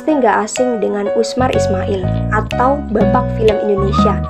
pasti nggak asing dengan Usmar Ismail atau Bapak Film Indonesia.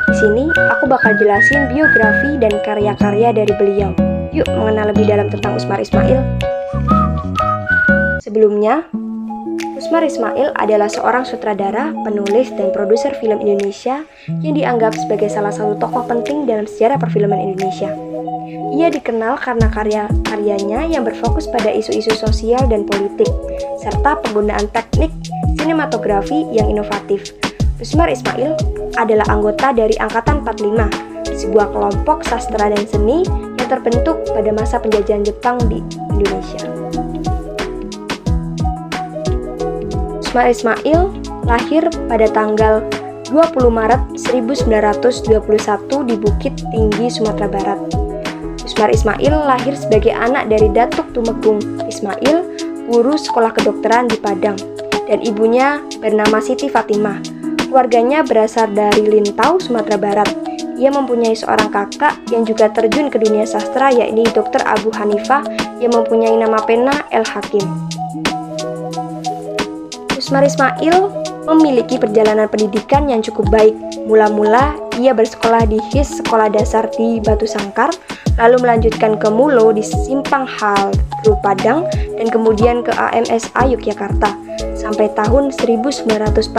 Di sini aku bakal jelasin biografi dan karya-karya dari beliau. Yuk mengenal lebih dalam tentang Usmar Ismail. Sebelumnya, Usmar Ismail adalah seorang sutradara, penulis, dan produser film Indonesia yang dianggap sebagai salah satu tokoh penting dalam sejarah perfilman Indonesia. Ia dikenal karena karya-karyanya yang berfokus pada isu-isu sosial dan politik, serta penggunaan teknik sinematografi yang inovatif. Usmar Ismail adalah anggota dari Angkatan 45, sebuah kelompok sastra dan seni yang terbentuk pada masa penjajahan Jepang di Indonesia. Usmar Ismail lahir pada tanggal 20 Maret 1921 di Bukit Tinggi, Sumatera Barat. Usmar Ismail lahir sebagai anak dari Datuk Tumenggung Ismail, guru sekolah kedokteran di Padang, dan ibunya bernama Siti Fatimah. Keluarganya berasal dari Lintau, Sumatera Barat. Ia mempunyai seorang kakak yang juga terjun ke dunia sastra, yakni Dr. Abu Hanifah yang mempunyai nama pena El Hakim. Usmar Ismail memiliki perjalanan pendidikan yang cukup baik. Mula-mula ia bersekolah di HIS Sekolah Dasar di Batu Sangkar, lalu melanjutkan ke Mulo di Simpang Haru Padang, dan kemudian ke AMSA Yogyakarta sampai tahun 1941.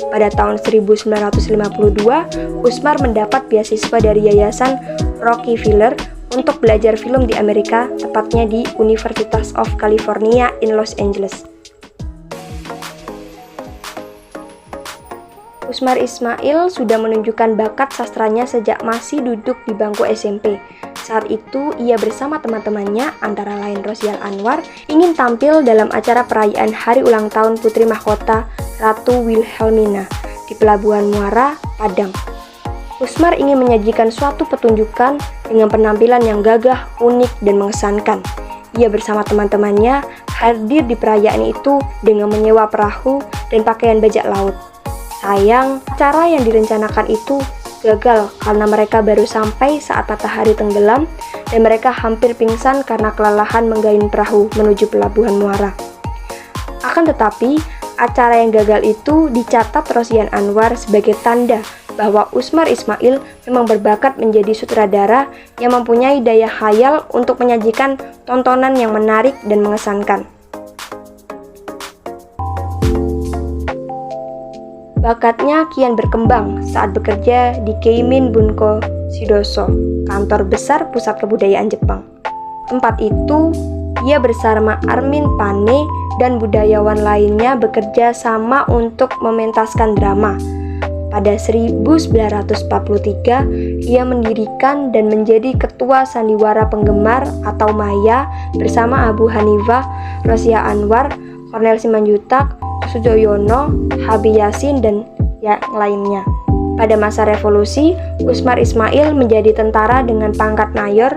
Pada tahun 1952, Usmar mendapat beasiswa dari Yayasan Rockefeller untuk belajar film di Amerika, tepatnya di University of California in Los Angeles. Usmar Ismail sudah menunjukkan bakat sastranya sejak masih duduk di bangku SMP. Saat itu, ia bersama teman-temannya, antara lain Rosial Anwar, ingin tampil dalam acara perayaan hari ulang tahun Putri Mahkota Ratu Wilhelmina di Pelabuhan Muara, Padang. Usmar ingin menyajikan suatu pertunjukan dengan penampilan yang gagah, unik, dan mengesankan. Ia bersama teman-temannya hadir di perayaan itu dengan menyewa perahu dan pakaian bajak laut. Sayang, acara yang direncanakan itu gagal karena mereka baru sampai saat matahari tenggelam dan mereka hampir pingsan karena kelelahan menggayun perahu menuju Pelabuhan Muara. Akan tetapi, acara yang gagal itu dicatat Rosian Anwar sebagai tanda bahwa Usmar Ismail memang berbakat menjadi sutradara yang mempunyai daya khayal untuk menyajikan tontonan yang menarik dan mengesankan. Bakatnya kian berkembang saat bekerja di Keimin Bunko Shidoso, kantor besar pusat kebudayaan Jepang. Tempat itu, ia bersama Armin Pane dan budayawan lainnya bekerja sama untuk mementaskan drama. Pada 1943, ia mendirikan dan menjadi ketua sandiwara penggemar atau Maya bersama Abu Hanifah, Rosia Anwar, Kornel Simanjuntak, Sujoyono, Habib Yasin, dan yang lainnya. Pada masa revolusi, Usmar Ismail menjadi tentara dengan pangkat mayor,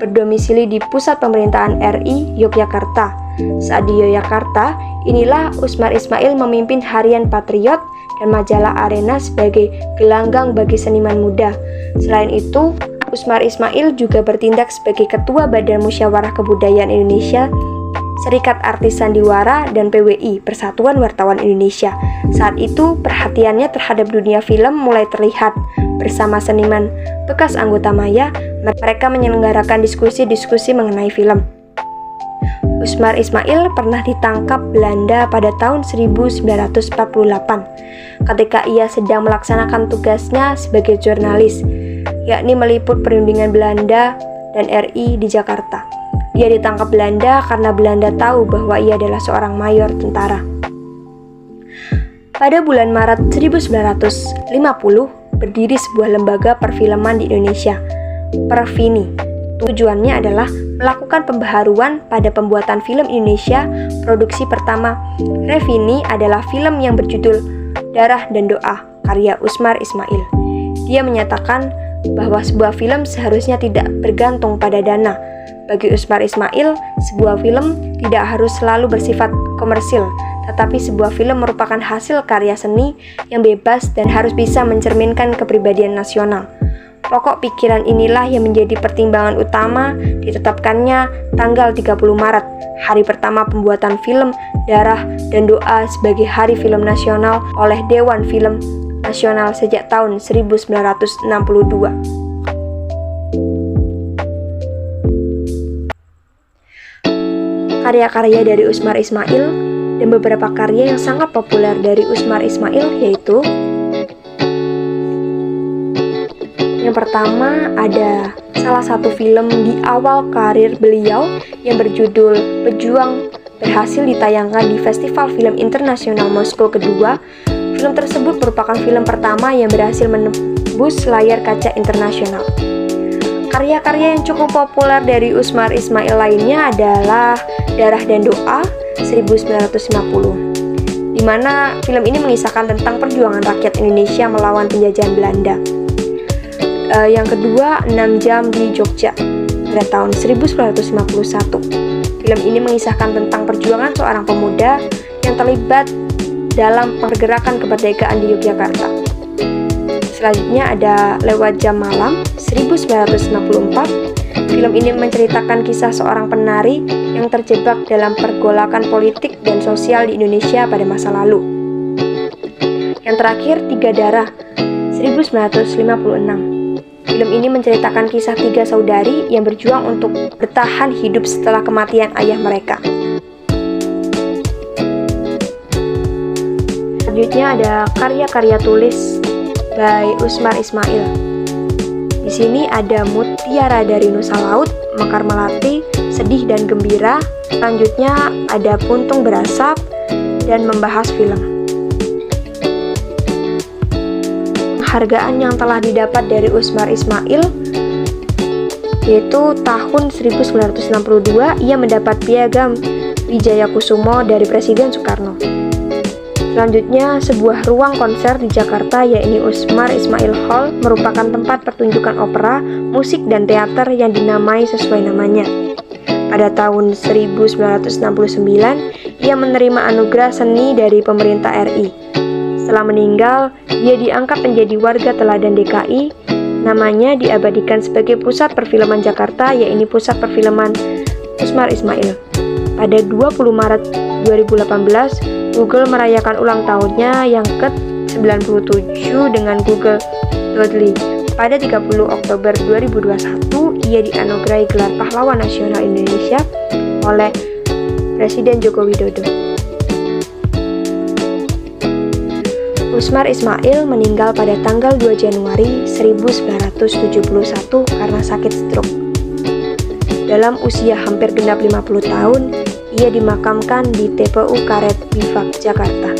berdomisili di pusat pemerintahan RI Yogyakarta. Saat di Yogyakarta, inilah Usmar Ismail memimpin Harian Patriot dan majalah Arena sebagai gelanggang bagi seniman muda. Selain itu, Usmar Ismail juga bertindak sebagai Ketua Badan Musyawarah Kebudayaan Indonesia, Serikat Artis Sandiwara, dan PWI, Persatuan Wartawan Indonesia. Saat itu, perhatiannya terhadap dunia film mulai terlihat. Bersama seniman bekas anggota Maya, mereka menyelenggarakan diskusi-diskusi mengenai film. Usmar Ismail pernah ditangkap Belanda pada tahun 1948 ketika ia sedang melaksanakan tugasnya sebagai jurnalis, yakni meliput perundingan Belanda dan RI di Jakarta. Dia ditangkap Belanda karena Belanda tahu bahwa ia adalah seorang mayor tentara. Pada bulan Maret 1950, berdiri sebuah lembaga perfilman di Indonesia, Perfini. Tujuannya adalah melakukan pembaharuan pada pembuatan film Indonesia. Produksi pertama Revini adalah film yang berjudul Darah dan Doa, karya Usmar Ismail. Dia menyatakan bahwa sebuah film seharusnya tidak bergantung pada dana. Bagi Usmar Ismail, sebuah film tidak harus selalu bersifat komersil, tetapi sebuah film merupakan hasil karya seni yang bebas dan harus bisa mencerminkan kepribadian nasional. Pokok pikiran inilah yang menjadi pertimbangan utama ditetapkannya tanggal 30 Maret, hari pertama pembuatan film Darah dan Doa sebagai Hari Film Nasional oleh Dewan Film Nasional sejak tahun 1962. Karya-karya dari Usmar Ismail dan beberapa karya yang sangat populer dari Usmar Ismail yaitu yang pertama ada salah satu film di awal karir beliau yang berjudul Pejuang, berhasil ditayangkan di Festival Film Internasional Moskow kedua. Film tersebut merupakan film pertama yang berhasil menembus layar kaca internasional. Karya-karya yang cukup populer dari Usmar Ismail lainnya adalah Darah dan Doa 1950, di mana film ini mengisahkan tentang perjuangan rakyat Indonesia melawan penjajahan Belanda. Yang kedua, 6 Jam di Jogja pada tahun 1951. Film ini mengisahkan tentang perjuangan seorang pemuda yang terlibat dalam pergerakan kemerdekaan di Yogyakarta. Selanjutnya ada Lewat Jam Malam 1954. Film ini menceritakan kisah seorang penari yang terjebak dalam pergolakan politik dan sosial di Indonesia pada masa lalu. Yang terakhir, Tiga Darah 1956. Film ini menceritakan kisah 3 saudari yang berjuang untuk bertahan hidup setelah kematian ayah mereka. Selanjutnya ada karya-karya tulis by Usmar Ismail. Di sini ada Mutiara dari Nusa Laut, Mekar Melati, Sedih dan Gembira. Selanjutnya ada Puntung Berasap dan Membahas Film. Penghargaan yang telah didapat dari Usmar Ismail yaitu tahun 1962 ia mendapat Piagam Wijaya Kusumo dari Presiden Soekarno. Selanjutnya, sebuah ruang konser di Jakarta yakni Usmar Ismail Hall merupakan tempat pertunjukan opera, musik, dan teater yang dinamai sesuai namanya. Pada tahun 1969, ia menerima anugerah seni dari pemerintah RI. Setelah meninggal, ia diangkat menjadi warga teladan DKI. Namanya diabadikan sebagai Pusat Perfilman Jakarta, yakni Pusat Perfilman Usmar Ismail. Pada 20 Maret 2018, Google merayakan ulang tahunnya yang ke-97 dengan Google Doodle. Pada 30 Oktober 2021, ia dianugerahi gelar Pahlawan Nasional Indonesia oleh Presiden Joko Widodo. Usmar Ismail meninggal pada tanggal 2 Januari 1971 karena sakit stroke. Dalam usia hampir genap 50 tahun, ia dimakamkan di TPU Karet Bifak, Jakarta.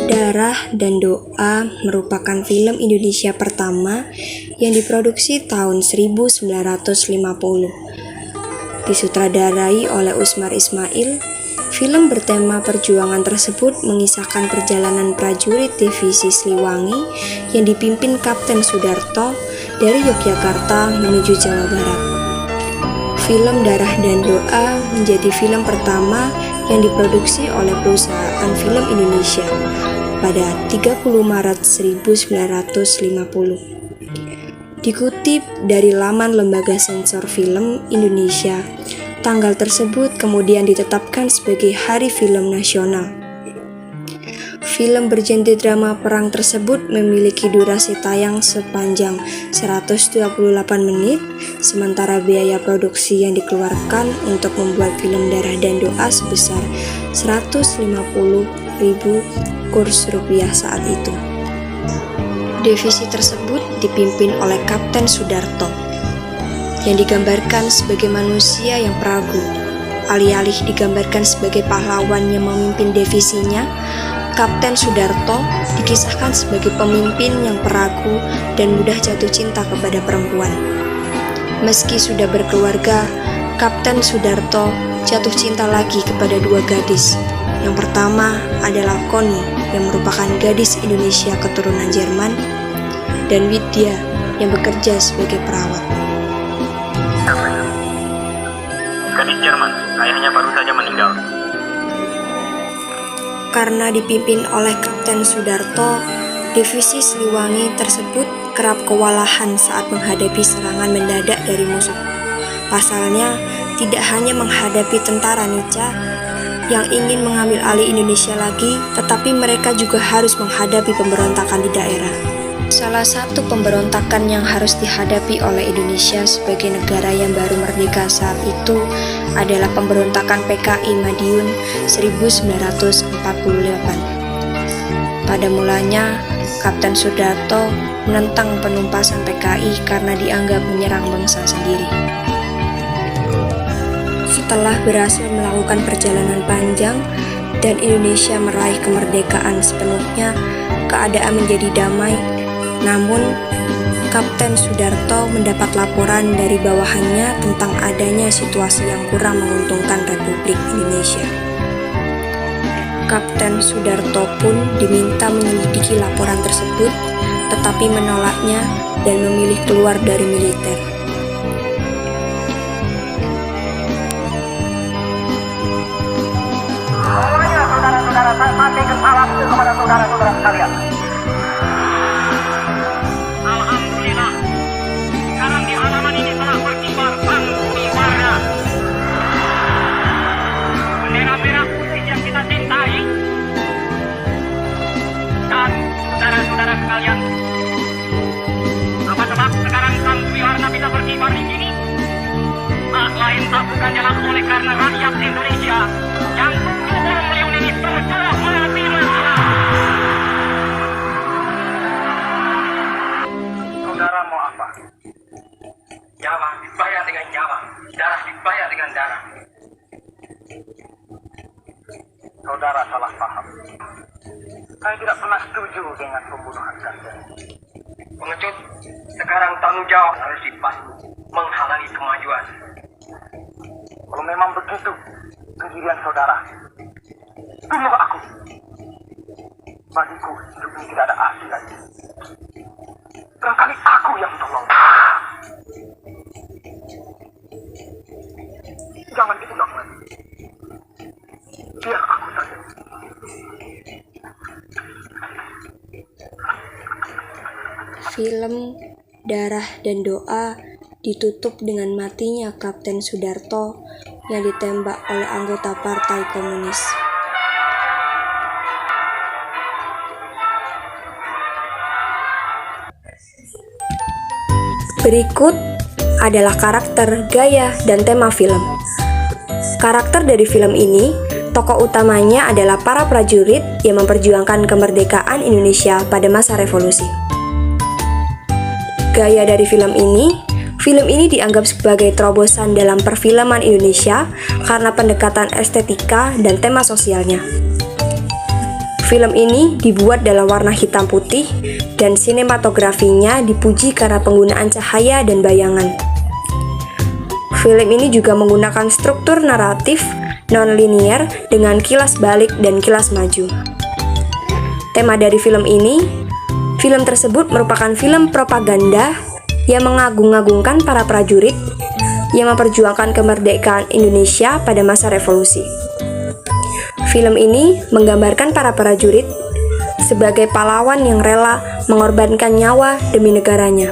Darah dan Doa merupakan film Indonesia pertama yang diproduksi tahun 1950. Disutradarai oleh Usmar Ismail, film bertema perjuangan tersebut mengisahkan perjalanan prajurit divisi Siliwangi yang dipimpin Kapten Sudarto dari Yogyakarta menuju Jawa Barat. Film Darah dan Doa menjadi film pertama yang diproduksi oleh perusahaan film Indonesia pada 30 Maret 1950. Dikutip dari laman Lembaga Sensor Film Indonesia, tanggal tersebut kemudian ditetapkan sebagai Hari Film Nasional. Film bergenre drama perang tersebut memiliki durasi tayang sepanjang 128 menit, sementara biaya produksi yang dikeluarkan untuk membuat film Darah dan Doa sebesar 150.000 kurs rupiah saat itu. Divisi tersebut dipimpin oleh Kapten Sudarto, yang digambarkan sebagai manusia yang peragu. Alih-alih digambarkan sebagai pahlawan yang memimpin divisinya, Kapten Sudarto dikisahkan sebagai pemimpin yang peragu dan mudah jatuh cinta kepada perempuan. Meski sudah berkeluarga, Kapten Sudarto jatuh cinta lagi kepada 2 gadis. Yang pertama adalah Connie yang merupakan gadis Indonesia keturunan Jerman, dan Widya yang bekerja sebagai perawat. Gadis Jerman, ayahnya baru saja meninggal. Karena dipimpin oleh Kapten Sudarto, Divisi Siliwangi tersebut kerap kewalahan saat menghadapi serangan mendadak dari musuh. Pasalnya, tidak hanya menghadapi tentara Nica yang ingin mengambil alih Indonesia lagi, tetapi mereka juga harus menghadapi pemberontakan di daerah. Salah satu pemberontakan yang harus dihadapi oleh Indonesia sebagai negara yang baru merdeka saat itu adalah pemberontakan PKI Madiun 1948. Pada mulanya, Kapten Sudarto menentang penumpasan PKI karena dianggap menyerang bangsa sendiri. Setelah berhasil melakukan perjalanan panjang dan Indonesia meraih kemerdekaan sepenuhnya, keadaan menjadi damai. Namun, Kapten Sudarto mendapat laporan dari bawahannya tentang adanya situasi yang kurang menguntungkan Republik Indonesia. Kapten Sudarto pun diminta menyelidiki laporan tersebut, tetapi menolaknya dan memilih keluar dari militer. Semuanya saudara-saudara, saya sampaikan salam kepada saudara-saudara sekalian. Alhamdulillah, sekarang di halaman ini telah berkibar bendera. Bendera merah putih yang kita cintai. Dan saudara-saudara sekalian, apa sebab sekarang sang Warna bisa berkibar di sini? Tak lain tak bukan jalan oleh karena rakyat Indonesia yang berjuang melindungi berjuang mati Saudara mau apa? Nyawa dibayar dengan nyawa, darah dibayar dengan darah. Saudara salah paham. Saya tidak pernah setuju dengan pembunuhan kalian. Pengecut, sekarang tanggung jawab harus dipasang menghalangi kemajuan. Kalau memang begitu, pendirian saudara, bunuh aku. Bagiku hidup ini tidak ada arti lagi. Barangkali aku yang tolong. Jangan diulang lagi. Biar aku saja. Film Darah dan Doa ditutup dengan matinya Kapten Sudarto yang ditembak oleh anggota Partai Komunis. Berikut adalah karakter, gaya, dan tema film. Karakter dari film ini, tokoh utamanya adalah para prajurit yang memperjuangkan kemerdekaan Indonesia pada masa revolusi. Gaya dari film ini dianggap sebagai terobosan dalam perfilman Indonesia karena pendekatan estetika dan tema sosialnya. Film ini dibuat dalam warna hitam putih dan sinematografinya dipuji karena penggunaan cahaya dan bayangan. Film ini juga menggunakan struktur naratif non-linier dengan kilas balik dan kilas maju. Tema dari film tersebut merupakan film propaganda yang mengagung-agungkan para prajurit yang memperjuangkan kemerdekaan Indonesia pada masa revolusi. Film ini menggambarkan para prajurit sebagai pahlawan yang rela mengorbankan nyawa demi negaranya.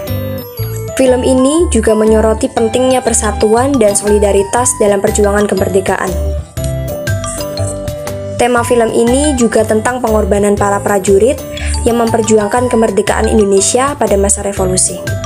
Film ini juga menyoroti pentingnya persatuan dan solidaritas dalam perjuangan kemerdekaan. Tema film ini juga tentang pengorbanan para prajurit yang memperjuangkan kemerdekaan Indonesia pada masa revolusi.